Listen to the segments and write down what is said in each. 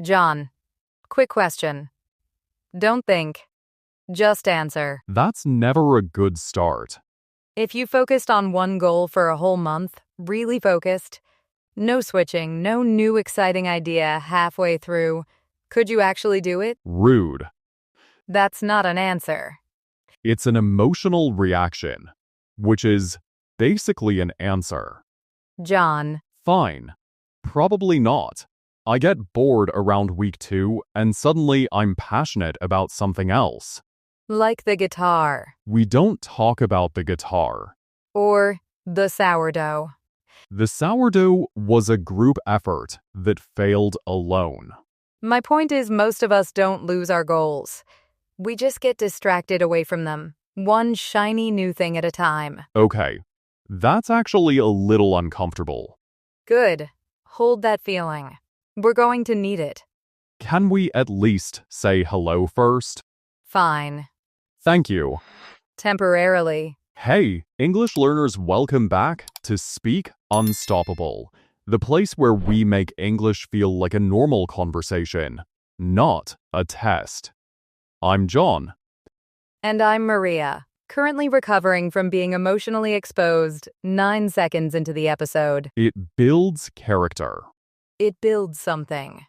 John, quick question. Don't think. Just answer. That's never a good start. If you focused on one goal for a whole month, really focused, no switching, no new exciting idea halfway through, could you actually do it? Rude. That's not an answer. It's an emotional reaction, which is basically an answer. John, Fine. Probably not. I get bored around week 2 and suddenly I'm passionate about something else. like the guitar. We don't talk about the guitar. Or the sourdough. The sourdough was a group effort that failed alone. My point is, most of us don't lose our goals. We just get distracted away from them, one shiny new thing at a time. Okay, that's actually a little uncomfortable. Good. Hold that feeling. We're going to need it. Can we at least say hello first? Fine. Thank you. Temporarily. Hey, English learners, welcome back to Speak Unstoppable, the place where we make English feel like a normal conversation, not a test. I'm John. And I'm Maria, currently recovering from being emotionally exposed 9 seconds into the episode. It builds character. It builds something.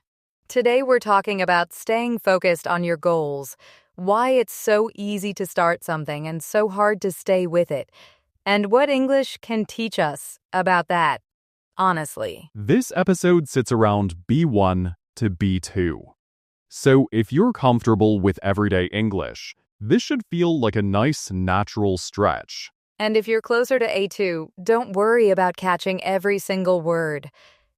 Today we're talking about staying focused on your goals, why it's so easy to start something and so hard to stay with it, and what English can teach us about that, honestly. This episode sits around B1 to B2. So if you're comfortable with everyday English, this should feel like a nice, natural stretch. And if you're closer to A2, don't worry about catching every single word.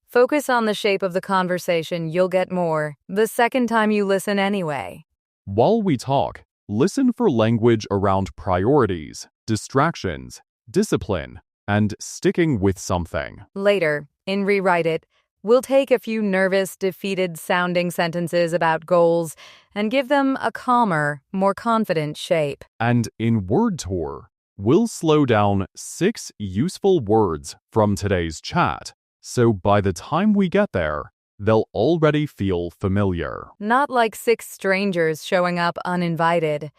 Focus on the shape of the conversation. You'll get more the second time you listen anyway. While we talk, listen for language around priorities, distractions, discipline, and sticking with something. Later, in Rewrite It, we'll take a few nervous, defeated-sounding sentences about goals and give them a calmer, more confident shape. And in Word Tour, we'll slow down 6 useful words from today's chat, so by the time we get there, they'll already feel familiar. Not like 6 strangers showing up uninvited.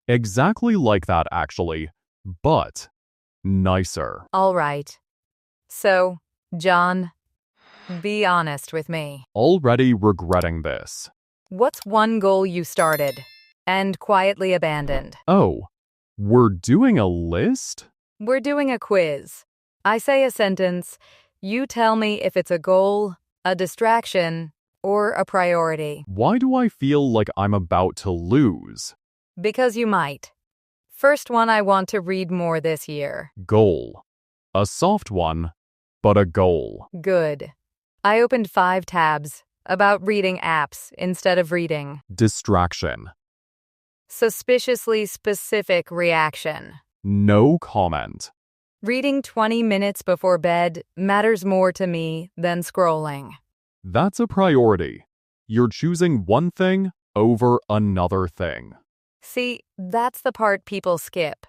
Exactly like that, actually, but nicer. All right. So, John, be honest with me. Already regretting this. What's one goal you started and quietly abandoned? Oh, we're doing a list? We're doing a quiz. I say a sentence. You tell me if it's a goal, a distraction, or a priority. Why do I feel like I'm about to lose? Because you might. First one I want to read more this year. Goal. A soft one, but a goal. Good. I opened 5 tabs about reading apps instead of reading. Distraction. Suspiciously specific reaction. No comment. Reading 20 minutes before bed matters more to me than scrolling. That's a priority. You're choosing one thing over another thing. See, that's the part people skip.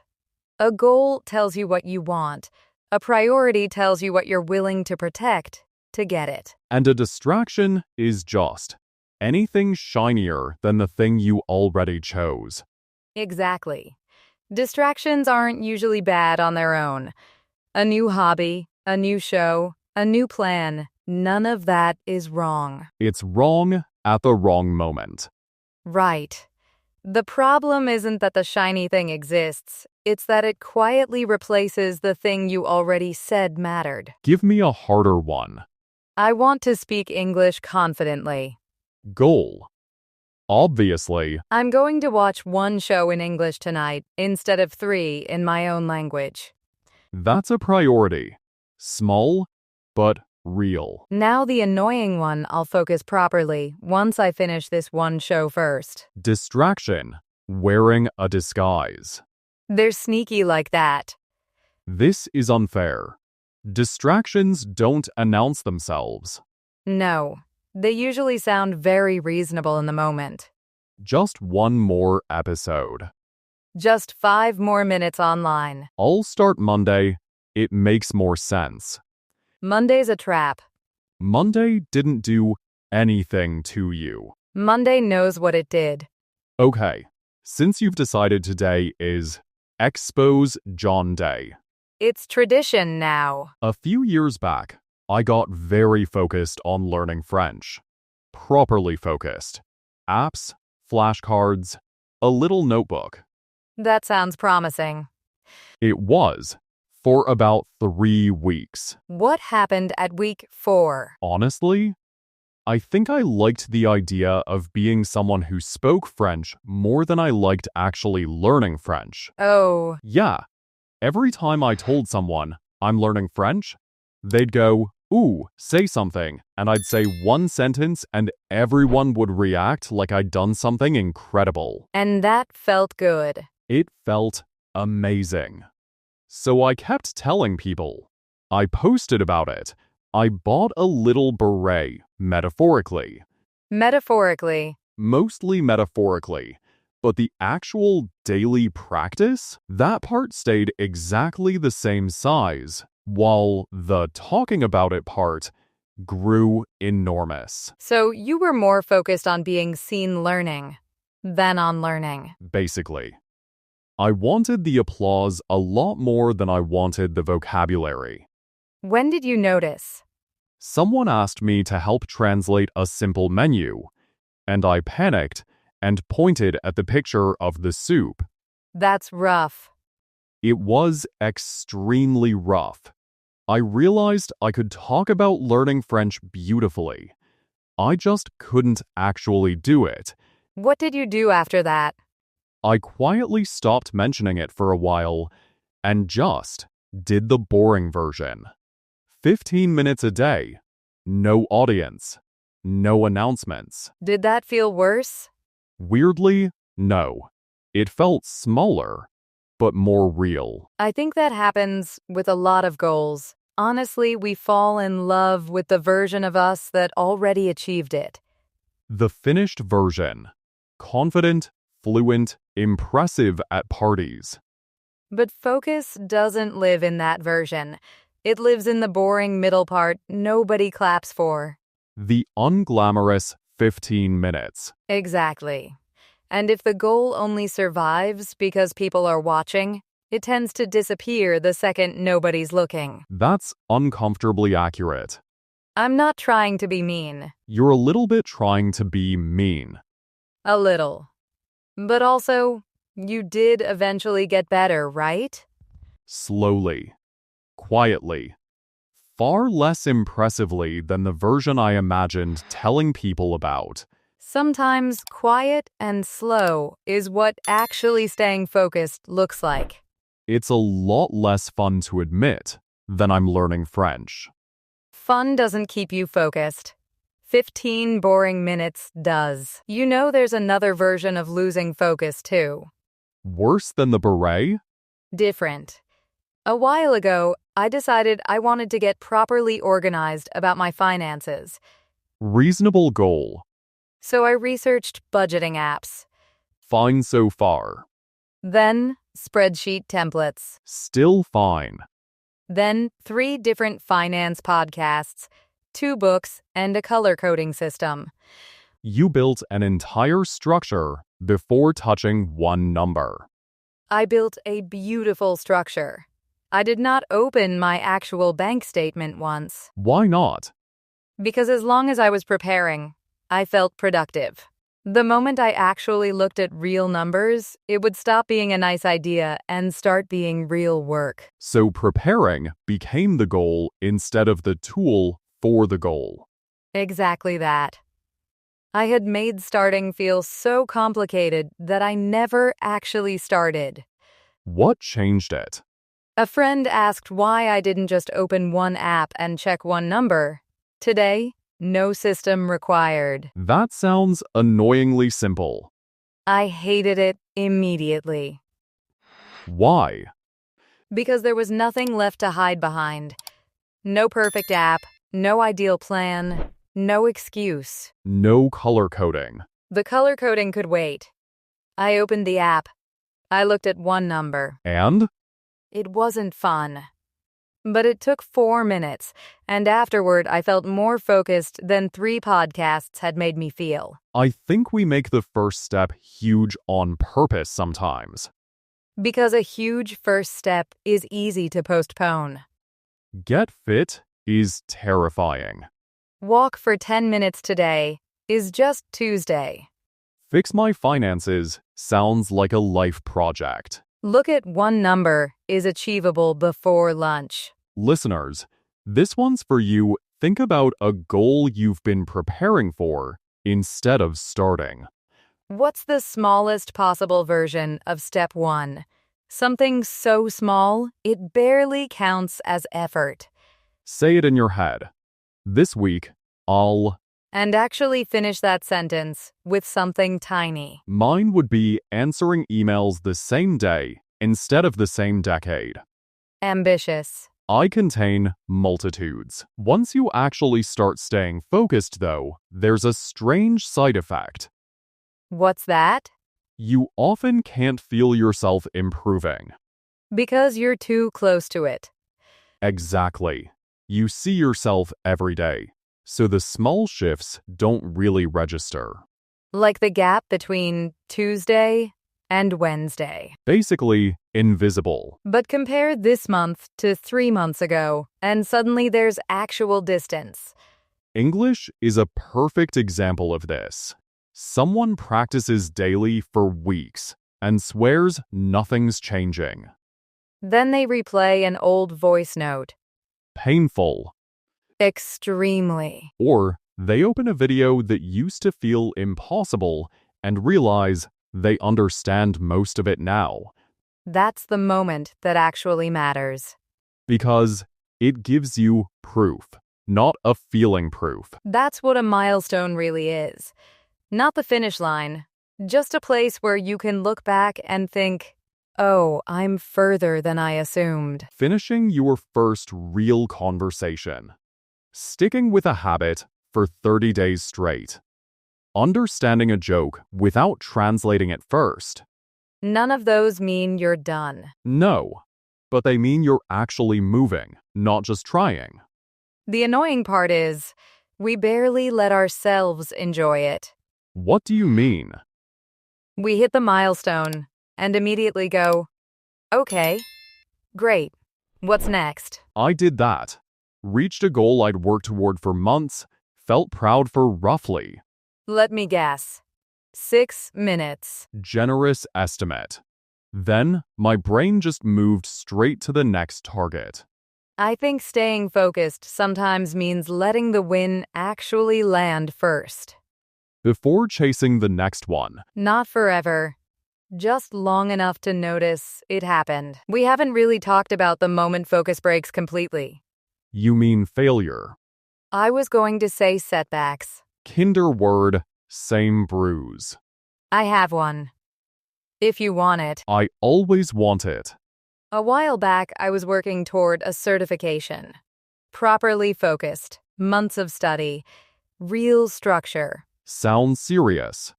A goal tells you what you want. A priority tells you what you're willing to protect to get it. And a distraction is just anything shinier than the thing you already chose. Exactly. Distractions aren't usually bad on their own. A new hobby, a new show, a new plan, none of that is wrong. It's wrong at the wrong moment. Right. The problem isn't that the shiny thing exists, it's that it quietly replaces the thing you already said mattered. Give me a harder one. I want to speak English confidently. Goal. Obviously, I'm going to watch 1 show in English tonight instead of 3 in my own language. that's a priority. Small, but real. Now the annoying one, I'll focus properly once I finish this 1 show first. Distraction. Wearing a disguise. They're sneaky like that. This is unfair. Distractions don't announce themselves. No, they usually sound very reasonable in the moment. Just one more episode. Just 5 more minutes online. I'll start Monday. It makes more sense. Monday's a trap. Monday didn't do anything to you. Monday knows what it did. Okay, since you've decided today is Expose John Day. It's tradition now. A few years back, I got very focused on learning French. Properly focused. Apps, flashcards, a little notebook. That sounds promising. It was, for about 3 weeks. What happened at week 4? Honestly, I think I liked the idea of being someone who spoke French more than I liked actually learning French. Oh, Yeah, every time I told someone I'm learning French, they'd go, "Ooh, say something," and I'd say one sentence and everyone would react like I'd done something incredible. and that felt good. It felt amazing. So I kept telling people. I posted about it. I bought a little beret, metaphorically. Metaphorically. Mostly metaphorically. But the actual daily practice, that part stayed exactly the same size, while the talking about it part grew enormous. So you were more focused on being seen learning than on learning. Basically. I wanted the applause a lot more than I wanted the vocabulary. When did you notice? Someone asked me to help translate a simple menu, and I panicked and pointed at the picture of the soup. That's rough. It was extremely rough. I realized I could talk about learning French beautifully. I just couldn't actually do it. What did you do after that? I quietly stopped mentioning it for a while and just did the boring version. 15 minutes a day. No audience. No announcements. Did that feel worse? Weirdly, no. It felt smaller, but more real. I think that happens with a lot of goals. Honestly, we fall in love with the version of us that already achieved it. The finished version. Confident, fluent, impressive at parties. But focus doesn't live in that version. It lives in the boring middle part nobody claps for. The unglamorous 15 minutes. Exactly. And if the goal only survives because people are watching, it tends to disappear the second nobody's looking. That's uncomfortably accurate. I'm not trying to be mean. You're a little bit trying to be mean. A little. But also, you did eventually get better, right? Slowly. Quietly. Far less impressively than the version I imagined telling people about. Sometimes quiet and slow is what actually staying focused looks like. It's a lot less fun to admit than I'm learning French. Fun doesn't keep you focused. 15 boring minutes does. You know there's another version of losing focus too. Worse than the beret? Different. A while ago, I decided I wanted to get properly organized about my finances. Reasonable goal. So I researched budgeting apps. Fine so far. Then, spreadsheet templates. Still fine. Then, 3 different finance podcasts, 2 books, and a color coding system. You built an entire structure before touching one number. I built a beautiful structure. I did not open my actual bank statement once. Why not? Because as long as I was preparing, I felt productive. The moment I actually looked at real numbers, it would stop being a nice idea and start being real work. So preparing became the goal instead of the tool for the goal. Exactly that. I had made starting feel so complicated that I never actually started. What changed it? A friend asked why I didn't just open one app and check one number. Today, no system required. That sounds annoyingly simple. I hated it immediately. Why? Because there was nothing left to hide behind. No perfect app, no ideal plan, no excuse. No color coding. The color coding could wait. I opened the app. I looked at one number. And? It wasn't fun. But it took 4 minutes, and afterward I felt more focused than 3 podcasts had made me feel. I think we make the first step huge on purpose sometimes. Because a huge first step is easy to postpone. Get fit is terrifying. Walk for 10 minutes today is just Tuesday. Fix my finances sounds like a life project. Look at one number is achievable before lunch. Listeners, this one's for you. Think about a goal you've been preparing for instead of starting. What's the smallest possible version of step 1? Something so small, it barely counts as effort. Say it in your head. This week, I'll... And actually finish that sentence with something tiny. Mine would be answering emails the same day instead of the same decade. Ambitious. I contain multitudes. Once you actually start staying focused, though, there's a strange side effect. What's that? You often can't feel yourself improving. Because you're too close to it. Exactly. You see yourself every day, so the small shifts don't really register. Like the gap between Tuesday and Wednesday. Basically, invisible. But compare this month to 3 months ago, and suddenly there's actual distance. English is a perfect example of this. Someone practices daily for weeks and swears nothing's changing. Then they replay an old voice note. Painful. Extremely. Or they open a video that used to feel impossible and realize they understand most of it now. That's the moment that actually matters. Because it gives you proof, not a feeling proof. That's what a milestone really is. Not the finish line, just a place where you can look back and think, oh, I'm further than I assumed. Finishing your first real conversation. Sticking with a habit for 30 days straight. Understanding a joke without translating it first. None of those mean you're done. No, but they mean you're actually moving, not just trying. The annoying part is, we barely let ourselves enjoy it. What do you mean? We hit the milestone and immediately go, okay, great, what's next? I did that. Reached a goal I'd worked toward for months, felt proud for roughly. Let me guess. 6 minutes. Generous estimate. Then, my brain just moved straight to the next target. I think staying focused sometimes means letting the win actually land first. Before chasing the next one. Not forever. Just long enough to notice it happened. We haven't really talked about the moment focus breaks completely. You mean failure. I was going to say setbacks. Kinder word, same bruise. I have one. If you want it. I always want it. A while back, I was working toward a certification. Properly focused, months of study, real structure. Sounds serious.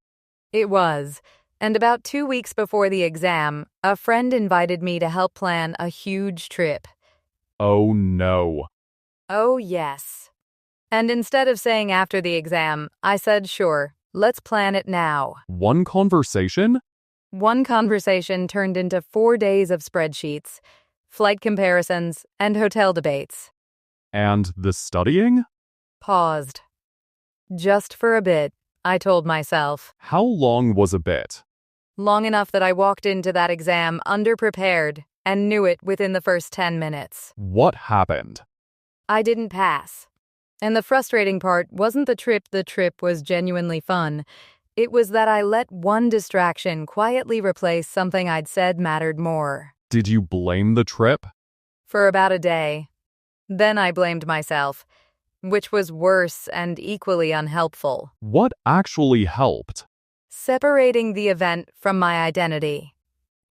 It was. And about 2 weeks before the exam, a friend invited me to help plan a huge trip. Oh no. Oh, yes. And instead of saying after the exam, I said, sure, let's plan it now. One conversation? One conversation turned into 4 days of spreadsheets, flight comparisons, and hotel debates. And the studying? Paused. Just for a bit, I told myself. How long was a bit? Long enough that I walked into that exam underprepared and knew it within the first 10 minutes. What happened? I didn't pass. And the frustrating part wasn't the trip was genuinely fun. It was that I let one distraction quietly replace something I'd said mattered more. Did you blame the trip? For about a day. Then I blamed myself, which was worse and equally unhelpful. What actually helped? Separating the event from my identity.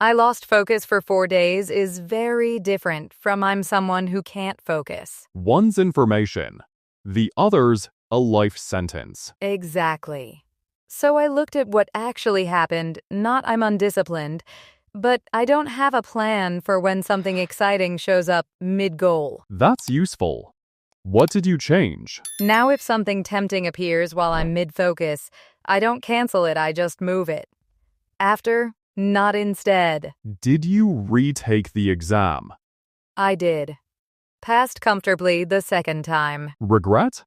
I lost focus for 4 days is very different from I'm someone who can't focus. One's information, the other's a life sentence. Exactly. So I looked at what actually happened, not I'm undisciplined, but I don't have a plan for when something exciting shows up mid-goal. That's useful. What did you change? Now if something tempting appears while I'm mid-focus, I don't cancel it, I just move it. After, not instead. Did you retake the exam? I did. Passed comfortably the second time. Regret?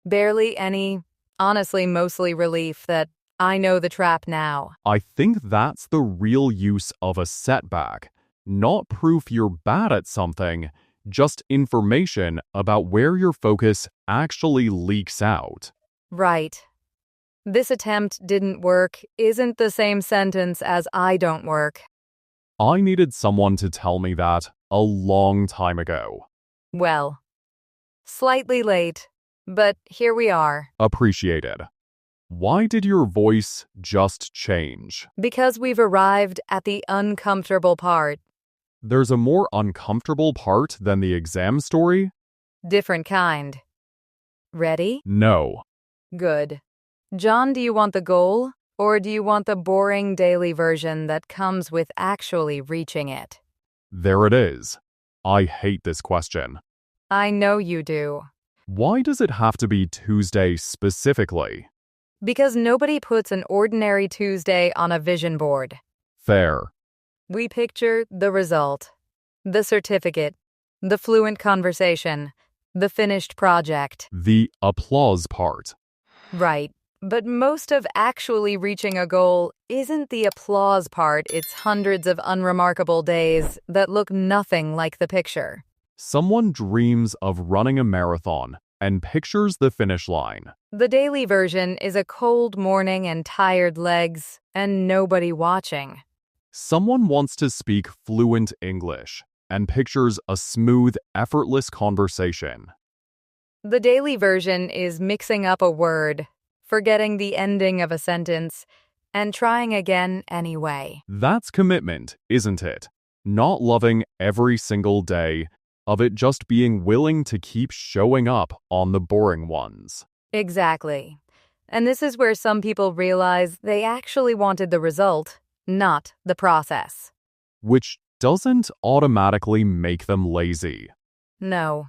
Barely any, honestly mostly relief that I know the trap now. I think that's the real use of a setback. Not proof you're bad at something, just information about where your focus actually leaks out. Right. This attempt didn't work isn't the same sentence as I don't work. I needed someone to tell me that a long time ago. Well, slightly late, but here we are. Appreciated. Why did your voice just change? Because we've arrived at the uncomfortable part. There's a more uncomfortable part than the exam story? Different kind. Ready? No. Good. John, do you want the goal, or do you want the boring daily version that comes with actually reaching it? There it is. I hate this question. I know you do. Why does it have to be Tuesday specifically? Because nobody puts an ordinary Tuesday on a vision board. Fair. We picture the result, the certificate, the fluent conversation, the finished project. The applause part. Right. But most of actually reaching a goal isn't the applause part, it's hundreds of unremarkable days that look nothing like the picture. Someone dreams of running a marathon and pictures the finish line. The daily version is a cold morning and tired legs and nobody watching. Someone wants to speak fluent English and pictures a smooth, effortless conversation. The daily version is mixing up a word, forgetting the ending of a sentence, and trying again anyway. That's commitment, isn't it? Not loving every single day, of it just being willing to keep showing up on the boring ones. Exactly. And this is where some people realize they actually wanted the result, not the process. Which doesn't automatically make them lazy. No.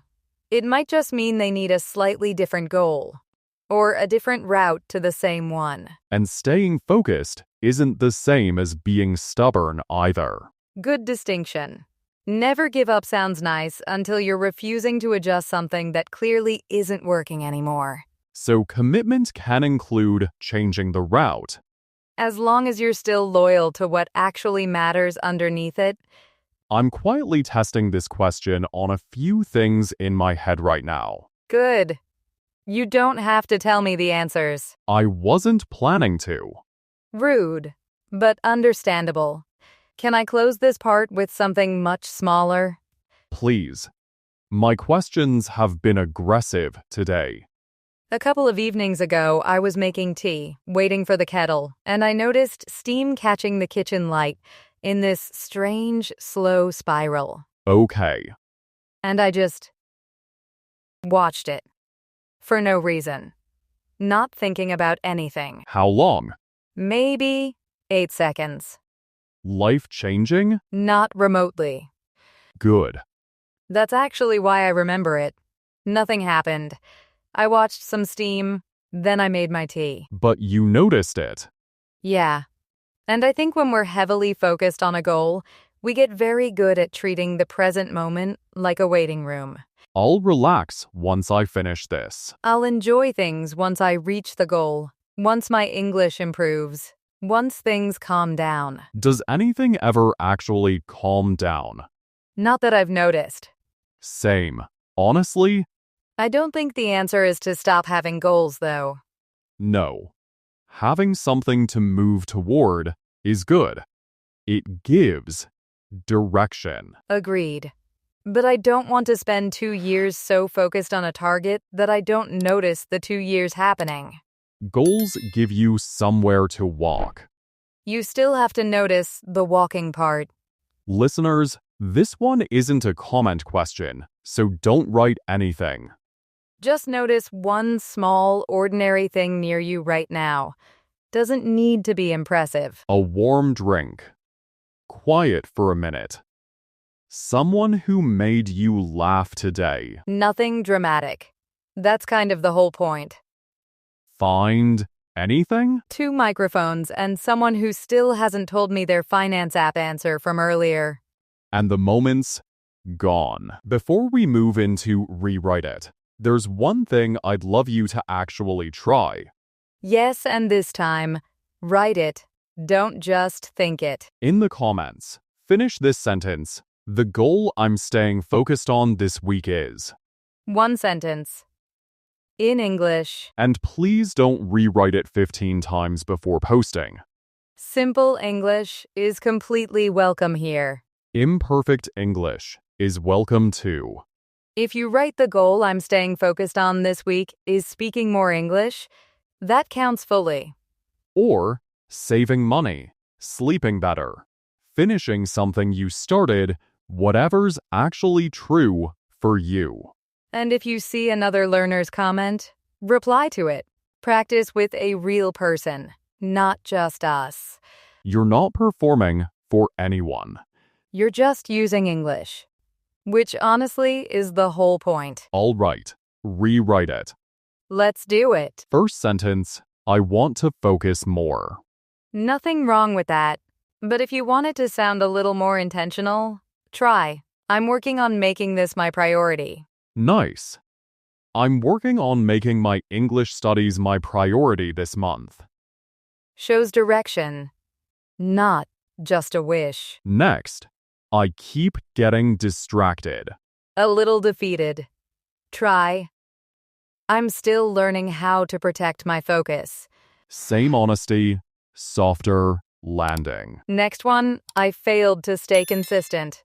It might just mean they need a slightly different goal, or a different route to the same one. And staying focused isn't the same as being stubborn either. Good distinction. Never give up sounds nice until you're refusing to adjust something that clearly isn't working anymore. So commitment can include changing the route. As long as you're still loyal to what actually matters underneath it. I'm quietly testing this question on a few things in my head right now. Good. You don't have to tell me the answers. I wasn't planning to. Rude, but understandable. Can I close this part with something much smaller? Please. My questions have been aggressive today. A couple of evenings ago, I was making tea, waiting for the kettle, and I noticed steam catching the kitchen light in this strange, slow spiral. Okay. And I just watched it. For no reason. Not thinking about anything. How long? Maybe 8 seconds. Life-changing? Not remotely. Good. That's actually why I remember it. Nothing happened. I watched some steam, then I made my tea. But you noticed it. Yeah. And I think when we're heavily focused on a goal, we get very good at treating the present moment like a waiting room. I'll relax once I finish this. I'll enjoy things once I reach the goal, once my English improves, once things calm down. Does anything ever actually calm down? Not that I've noticed. Same. Honestly, I don't think the answer is to stop having goals, though. no. Having something to move toward is good. It gives direction. Agreed. But I don't want to spend 2 years so focused on a target that I don't notice the 2 years happening. Goals give you somewhere to walk. You still have to notice the walking part. Listeners, this one isn't a comment question, so don't write anything. Just notice one small, ordinary thing near you right now. Doesn't need to be impressive. A warm drink. Quiet for a minute. Someone who made you laugh today. Nothing dramatic. That's kind of the whole point. Find anything? 2 microphones and someone who still hasn't told me their finance app answer from earlier. And the moment's gone. Before we move into rewrite it, there's one thing I'd love you to actually try. Yes, and this time, write it. Don't just think it. In the comments, finish this sentence. The goal I'm staying focused on this week is. 1 sentence. In English. And please don't rewrite it 15 times before posting. Simple English is completely welcome here. Imperfect English is welcome too. If you write the goal I'm staying focused on this week is speaking more English, that counts fully. Or saving money, sleeping better, finishing something you started, whatever's actually true for you. And if you see another learner's comment, reply to it. Practice with a real person, not just us. You're not performing for anyone. You're just using English, which honestly is the whole point. All right, rewrite it. Let's do it. First sentence, I want to focus more. Nothing wrong with that. But if you want it to sound a little more intentional, try. I'm working on making this my priority. Nice. I'm working on making my English studies my priority this month. Shows direction, not just a wish. Next, I keep getting distracted. A little defeated. Try. I'm still learning how to protect my focus. Same honesty, softer landing. Next one, I failed to stay consistent.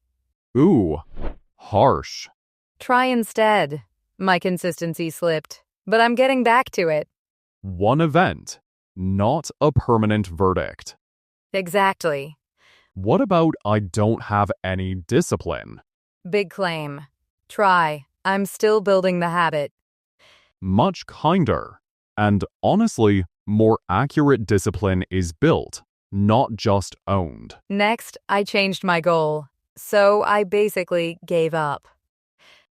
Ooh, harsh. Try instead. My consistency slipped, but I'm getting back to it. One event, not a permanent verdict. Exactly. What about I don't have any discipline? Big claim. Try. I'm still building the habit. Much kinder. And honestly, more accurate discipline is built, not just owned. Next, I changed my goal, so I basically gave up.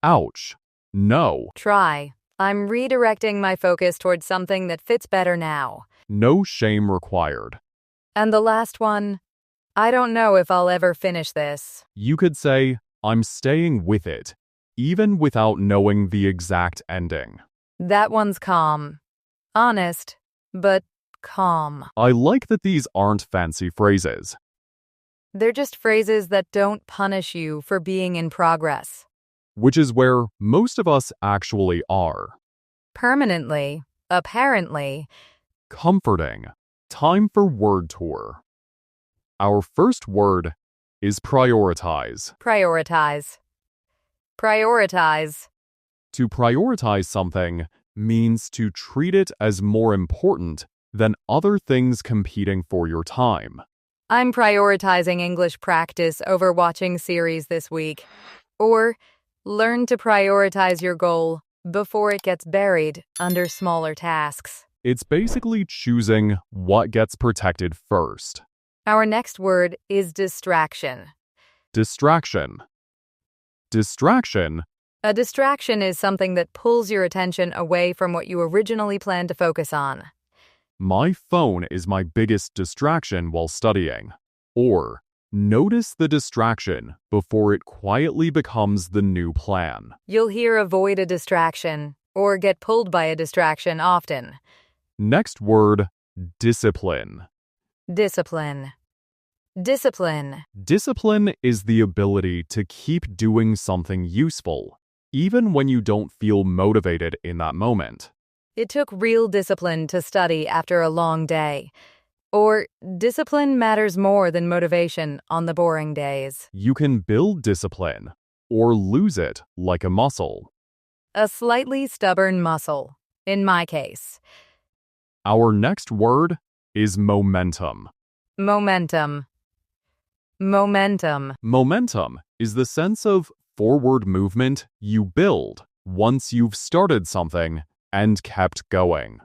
Ouch. No. Try. I'm redirecting my focus towards something that fits better now. No shame required. And the last one, I don't know if I'll ever finish this. You could say, I'm staying with it, even without knowing the exact ending. That one's calm. Honest, but calm. I like that these aren't fancy phrases. They're just phrases that don't punish you for being in progress. Which is where most of us actually are. Permanently, apparently. Comforting. Time for word tour. Our first word is prioritize. Prioritize. Prioritize. To prioritize something means to treat it as more important than other things competing for your time. I'm prioritizing English practice over watching series this week. Or learn to prioritize your goal before it gets buried under smaller tasks. It's basically choosing what gets protected first. Our next word is distraction. Distraction. Distraction. A distraction is something that pulls your attention away from what you originally planned to focus on. My phone is my biggest distraction while studying. Or, notice the distraction before it quietly becomes the new plan. You'll hear avoid a distraction or get pulled by a distraction often. Next word, discipline. Discipline. Discipline. Discipline is the ability to keep doing something useful, even when you don't feel motivated in that moment. It took real discipline to study after a long day. Or discipline matters more than motivation on the boring days. You can build discipline or lose it like a muscle. A slightly stubborn muscle, in my case. Our next word is momentum. Momentum. Momentum. Momentum is the sense of forward movement you build once you've started something and kept going.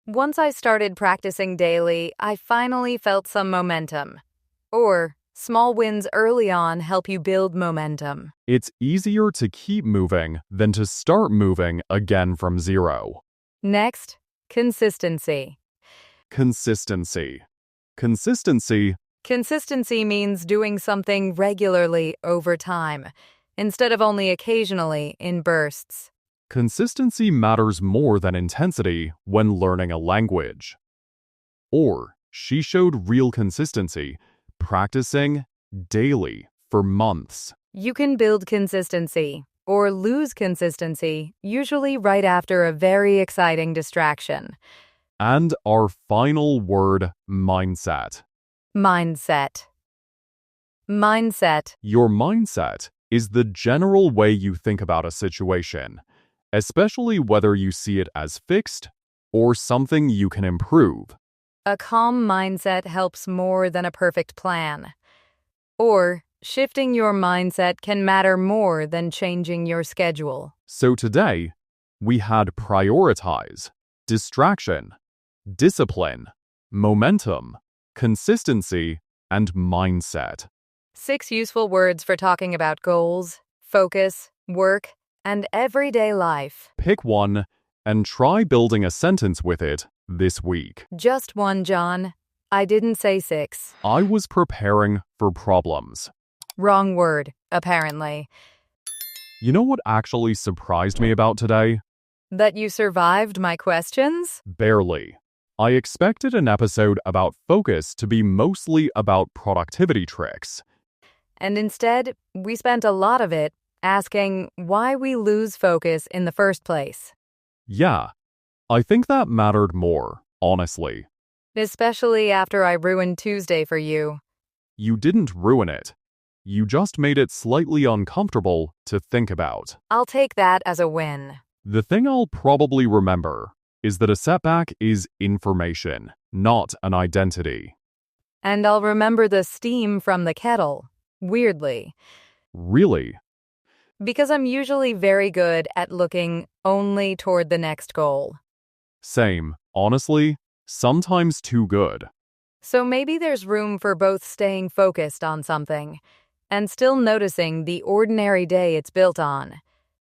Once I started practicing daily, I finally felt some momentum. Or Small wins early on help you build momentum. It's easier to keep moving than to start moving again from zero. Next, consistency. Consistency. Consistency. Consistency means doing something regularly over time, instead of only occasionally in bursts. Consistency matters more than intensity when learning a language. Or, she showed real consistency, practicing daily for months. You can build consistency or lose consistency, usually right after a very exciting distraction. And our final word, mindset. Mindset. Mindset. Your mindset is the general way you think about a situation, especially whether you see it as fixed or something you can improve. A calm mindset helps more than a perfect plan. Or, shifting your mindset can matter more than changing your schedule. So today, we had prioritize, distraction, discipline, momentum, consistency, and mindset. 6 useful words for talking about goals, focus, work, and everyday life. Pick one and try building a sentence with it this week. Just one, John. I didn't say 6. I was preparing for problems. Wrong word, apparently. You know what actually surprised me about today? That you survived my questions? Barely. I expected an episode about focus to be mostly about productivity tricks. And instead, we spent a lot of it asking why we lose focus in the first place. Yeah, I think that mattered more, honestly. Especially after I ruined Tuesday for you. You didn't ruin it. You just made it slightly uncomfortable to think about. I'll take that as a win. The thing I'll probably remember is that a setback is information, not an identity. And I'll remember the steam from the kettle, weirdly. Really? Because I'm usually very good at looking only toward the next goal. Same. Honestly, sometimes too good. So maybe there's room for both staying focused on something and still noticing the ordinary day it's built on.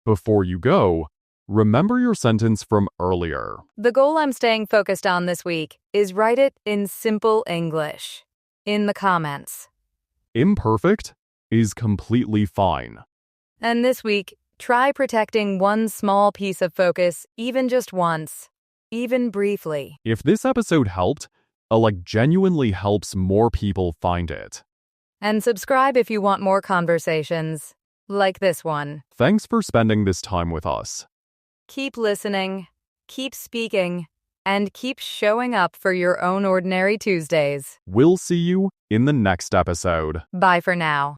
Before you go, remember your sentence from earlier. The goal I'm staying focused on this week is write it in simple English. In the comments. Imperfect is completely fine. And this week, try protecting one small piece of focus, even just once, even briefly. If this episode helped, genuinely helps more people find it. And subscribe if you want more conversations, like this one. Thanks for spending this time with us. Keep listening, keep speaking, and keep showing up for your own ordinary Tuesdays. We'll see you in the next episode. Bye for now.